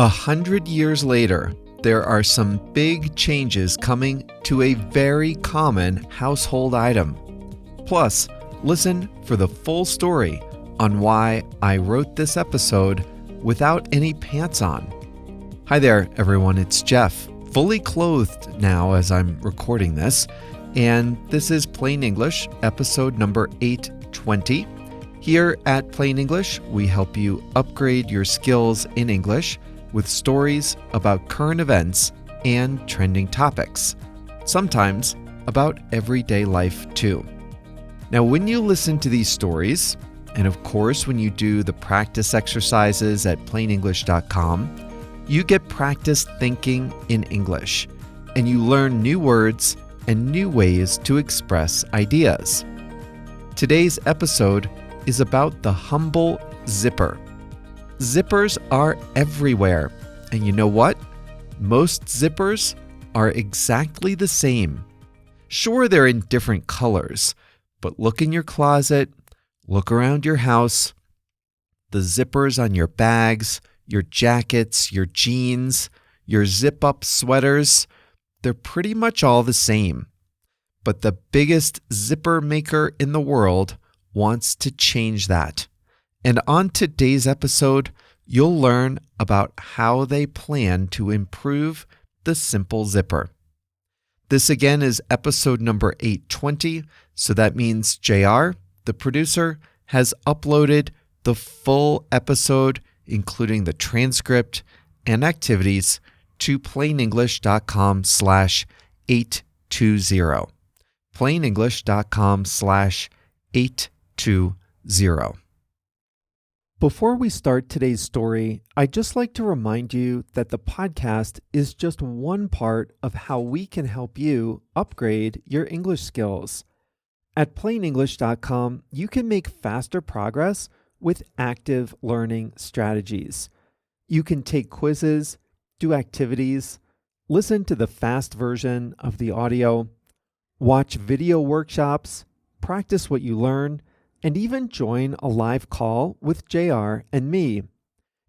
100 years later, there are some big changes coming to a very common household item. Plus, listen for the full story on why I wrote this episode without any pants on. Hi there, everyone. It's Jeff, fully clothed now as I'm recording this, and this is Plain English, episode number 820. Here at Plain English, we help you upgrade your skills in English with stories about current events and trending topics, sometimes about everyday life too. Now, when you listen to these stories, and of course when you do the practice exercises at plainenglish.com, you get practice thinking in English, and you learn new words and new ways to express ideas. Today's episode is about the humble zipper. Zippers are everywhere, and you know what? Most zippers are exactly the same. Sure, they're in different colors, but look in your closet, look around your house. The zippers on your bags, your jackets, your jeans, your zip-up sweaters, they're pretty much all the same. But the biggest zipper maker in the world wants to change that. And on today's episode, you'll learn about how they plan to improve the simple zipper. This again is episode number 820, so that means JR, the producer, has uploaded the full episode, including the transcript and activities, to plainenglish.com/820. plainenglish.com/820. Before we start today's story, I'd just like to remind you that the podcast is just one part of how we can help you upgrade your English skills. At plainenglish.com, you can make faster progress with active learning strategies. You can take quizzes, do activities, listen to the fast version of the audio, watch video workshops, practice what you learn, and even join a live call with JR and me.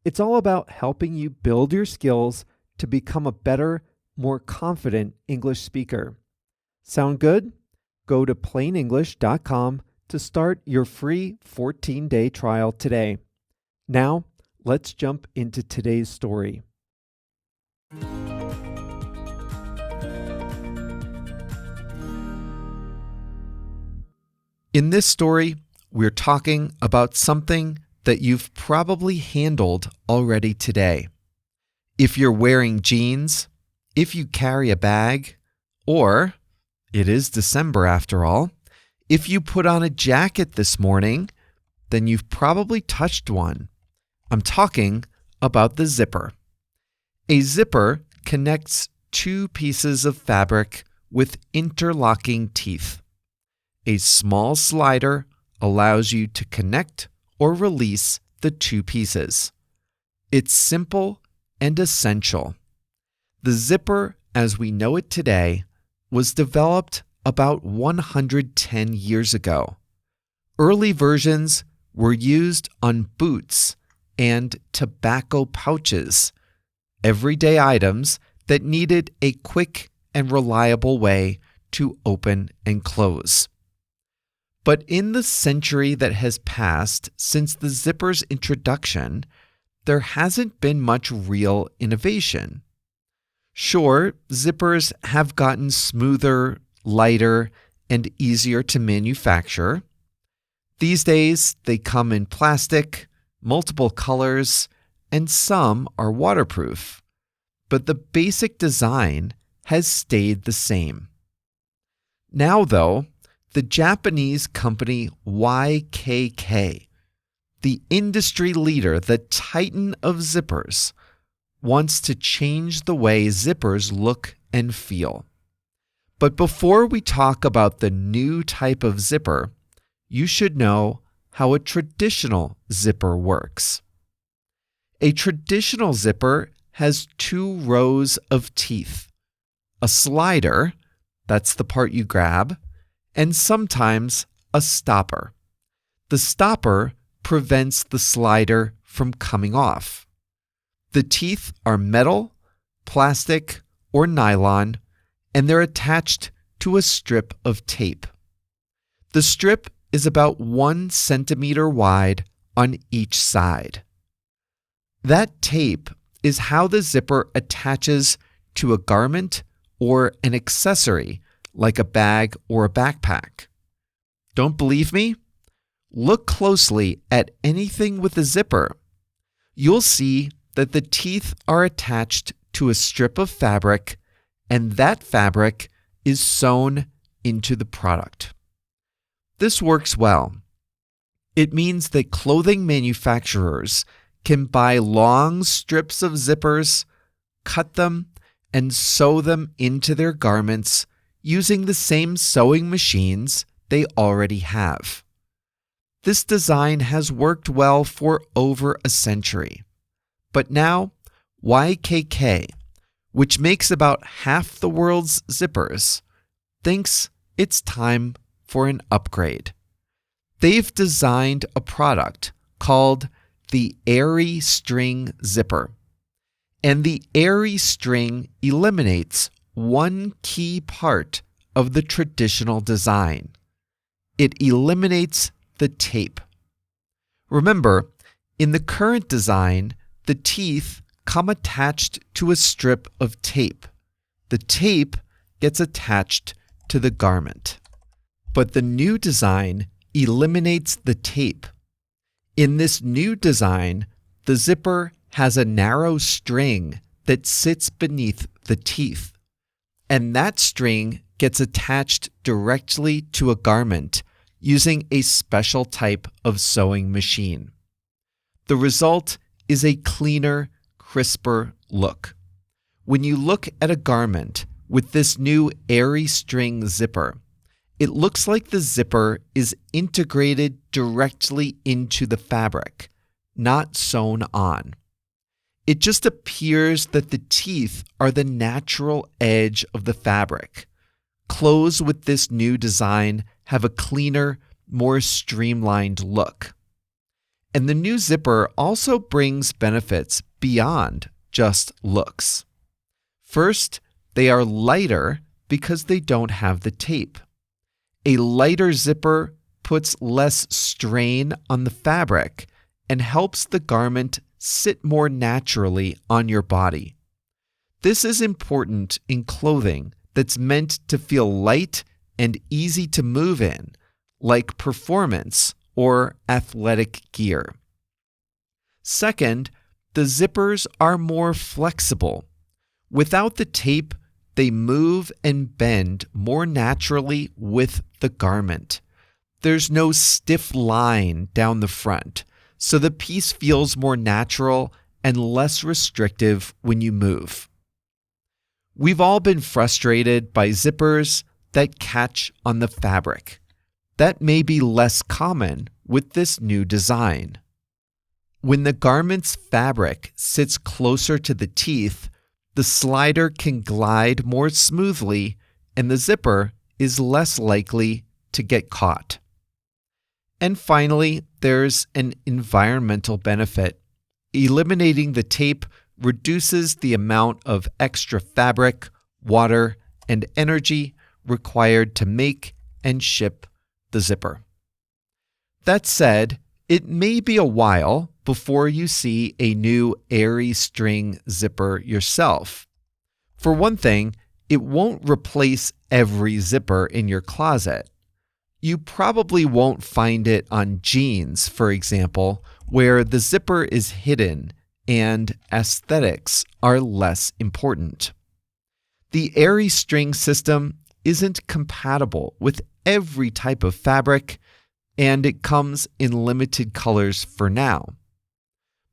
It's all about helping you build your skills to become a better, more confident English speaker. Sound good? Go to plainenglish.com to start your free 14-day trial today. Now, let's jump into today's story. In this story, we're talking about something that you've probably handled already today. If you're wearing jeans, if you carry a bag, or, it is December after all, if you put on a jacket this morning, then you've probably touched one. I'm talking about the zipper. A zipper connects two pieces of fabric with interlocking teeth. A small slider allows you to connect or release the two pieces. It's simple and essential. The zipper, as we know it today, was developed about 110 years ago. Early versions were used on boots and tobacco pouches, everyday items that needed a quick and reliable way to open and close. But in the century that has passed since the zipper's introduction, there hasn't been much real innovation. Sure, zippers have gotten smoother, lighter, and easier to manufacture. These days, they come in plastic, multiple colors, and some are waterproof. But the basic design has stayed the same. Now, though, the Japanese company YKK, the industry leader, the titan of zippers, wants to change the way zippers look and feel. But before we talk about the new type of zipper, you should know how a traditional zipper works. A traditional zipper has two rows of teeth. A slider, that's the part you grab, and sometimes a stopper. The stopper prevents the slider from coming off. The teeth are metal, plastic, or nylon, and they're attached to a strip of tape. The strip is about 1 centimeter wide on each side. That tape is how the zipper attaches to a garment or an accessory like a bag or a backpack. Don't believe me? Look closely at anything with a zipper. You'll see that the teeth are attached to a strip of fabric, and that fabric is sewn into the product. This works well. It means that clothing manufacturers can buy long strips of zippers, cut them, and sew them into their garments using the same sewing machines they already have. This design has worked well for over a century. But now, YKK, which makes about half the world's zippers, thinks it's time for an upgrade. They've designed a product called the Airy String Zipper. And the Airy String eliminates one key part of the traditional design. It eliminates the tape. Remember, in the current design, the teeth come attached to a strip of tape. The tape gets attached to the garment. But the new design eliminates the tape. In this new design, the zipper has a narrow string that sits beneath the teeth, and that string gets attached directly to a garment using a special type of sewing machine. The result is a cleaner, crisper look. When you look at a garment with this new Airy String zipper, it looks like the zipper is integrated directly into the fabric, not sewn on. It just appears that the teeth are the natural edge of the fabric. Clothes with this new design have a cleaner, more streamlined look. And the new zipper also brings benefits beyond just looks. First, they are lighter because they don't have the tape. A lighter zipper puts less strain on the fabric and helps the garment sit more naturally on your body. This is important in clothing that's meant to feel light and easy to move in, like performance or athletic gear. Second, the zippers are more flexible. Without the tape, they move and bend more naturally with the garment. There's no stiff line down the front, so the piece feels more natural and less restrictive when you move. We've all been frustrated by zippers that catch on the fabric. That may be less common with this new design. When the garment's fabric sits closer to the teeth, the slider can glide more smoothly and the zipper is less likely to get caught. And finally, there's an environmental benefit. Eliminating the tape reduces the amount of extra fabric, water, and energy required to make and ship the zipper. That said, it may be a while before you see a new Airy String zipper yourself. For one thing, it won't replace every zipper in your closet. You probably won't find it on jeans, for example, where the zipper is hidden and aesthetics are less important. The Airy String system isn't compatible with every type of fabric, and it comes in limited colors for now.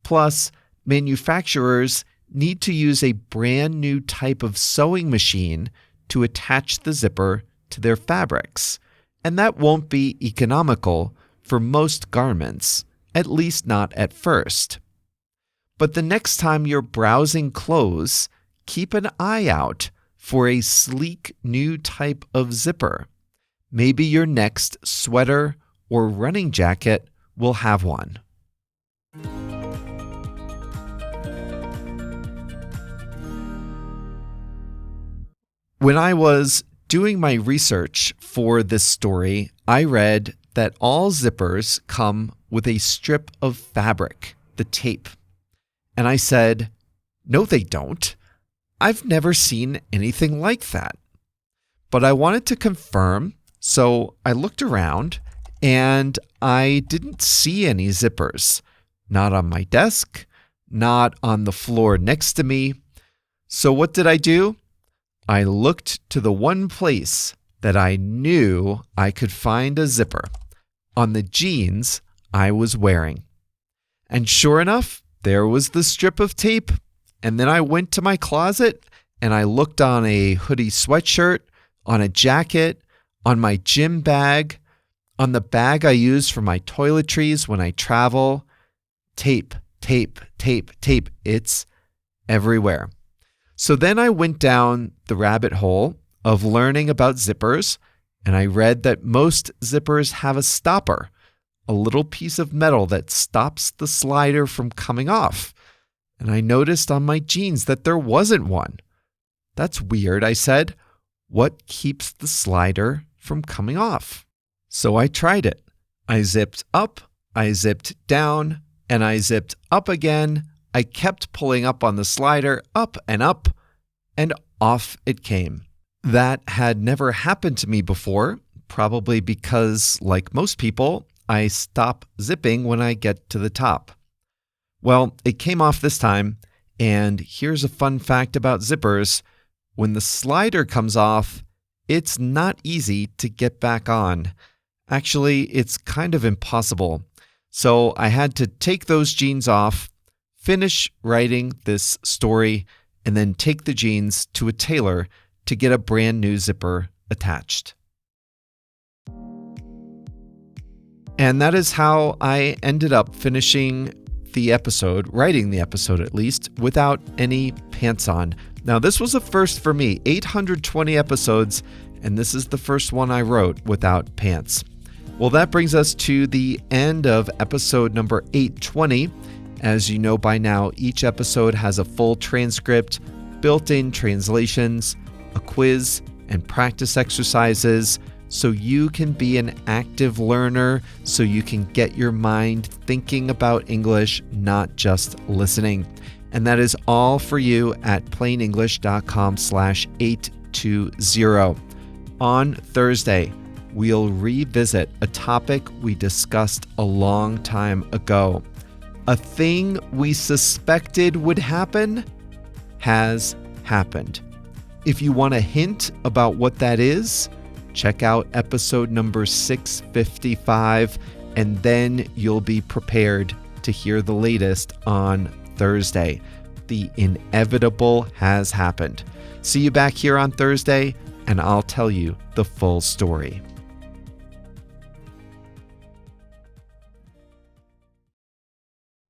Plus, manufacturers need to use a brand new type of sewing machine to attach the zipper to their fabrics, and that won't be economical for most garments, at least not at first. But the next time you're browsing clothes, keep an eye out for a sleek new type of zipper. Maybe your next sweater or running jacket will have one. When I was doing my research for this story, I read that all zippers come with a strip of fabric, the tape. And I said, no, they don't. I've never seen anything like that. But I wanted to confirm, so I looked around and I didn't see any zippers. Not on my desk, not on the floor next to me. So what did I do? I looked to the one place that I knew I could find a zipper, on the jeans I was wearing. And sure enough, there was the strip of tape. And then I went to my closet and I looked on a hoodie sweatshirt, on a jacket, on my gym bag, on the bag I use for my toiletries when I travel. Tape, tape, tape, tape. It's everywhere. So then I went down the rabbit hole of learning about zippers, and I read that most zippers have a stopper, a little piece of metal that stops the slider from coming off. And I noticed on my jeans that there wasn't one. That's weird, I said. What keeps the slider from coming off? So I tried it. I zipped up, I zipped down, and I zipped up again. I kept pulling up on the slider, up, and off it came. That had never happened to me before, probably because, like most people, I stop zipping when I get to the top. Well, it came off this time, and here's a fun fact about zippers. When the slider comes off, it's not easy to get back on. Actually, it's kind of impossible. So I had to take those jeans off, finish writing this story, and then take the jeans to a tailor to get a brand new zipper attached. And that is how I ended up finishing the episode, writing the episode at least, without any pants on. Now, this was a first for me, 820 episodes, and this is the first one I wrote without pants. Well, that brings us to the end of episode number 820. As you know by now, each episode has a full transcript, built-in translations, a quiz, and practice exercises, so you can be an active learner, so you can get your mind thinking about English, not just listening. And that is all for you at plainenglish.com/820. On Thursday, we'll revisit a topic we discussed a long time ago. A thing we suspected would happen has happened. If you want a hint about what that is, check out episode number 655, and then you'll be prepared to hear the latest on Thursday. The inevitable has happened. See you back here on Thursday, and I'll tell you the full story.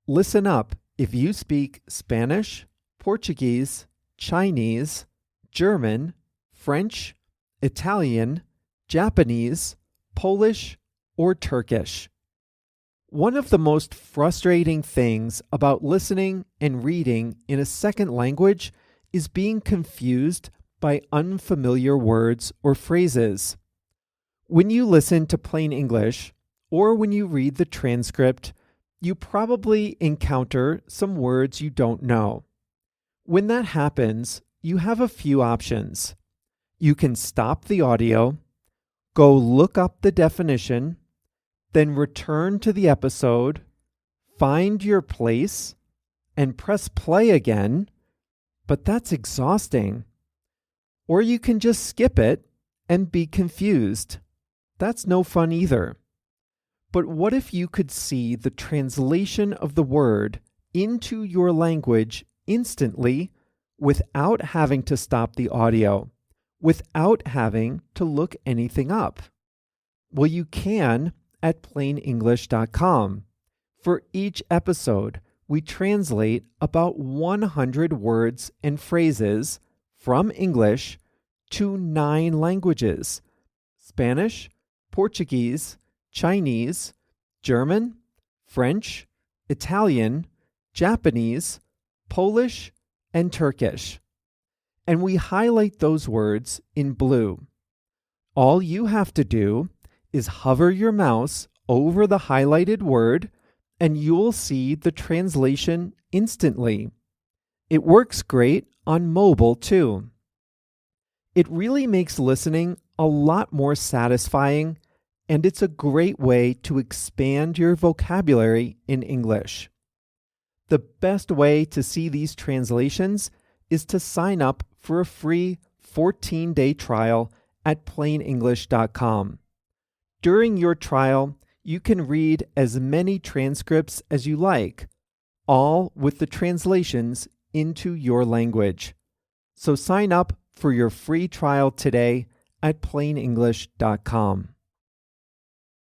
Listen up if you speak Spanish, Portuguese, Chinese, German, French, Italian, Japanese, Polish, or Turkish. One of the most frustrating things about listening and reading in a second language is being confused by unfamiliar words or phrases. When you listen to plain English, or when you read the transcript, you probably encounter some words you don't know. When that happens, you have a few options. You can stop the audio, go look up the definition, then return to the episode, find your place, and press play again, but that's exhausting. Or you can just skip it and be confused. That's no fun either. But what if you could see the translation of the word into your language instantly without having to stop the audio, without having to look anything up? Well, you can at plainenglish.com. For each episode, we translate about 100 words and phrases from English to 9 languages: Spanish, Portuguese, Chinese, German, French, Italian, Japanese, Polish, and Turkish. and we highlight those words in blue. All you have to do is hover your mouse over the highlighted word, and you'll see the translation instantly. It works great on mobile too. It really makes listening a lot more satisfying, and it's a great way to expand your vocabulary in English. The best way to see these translations is to sign up for a free 14-day trial at PlainEnglish.com. During your trial, you can read as many transcripts as you like, all with the translations into your language. So sign up for your free trial today at PlainEnglish.com.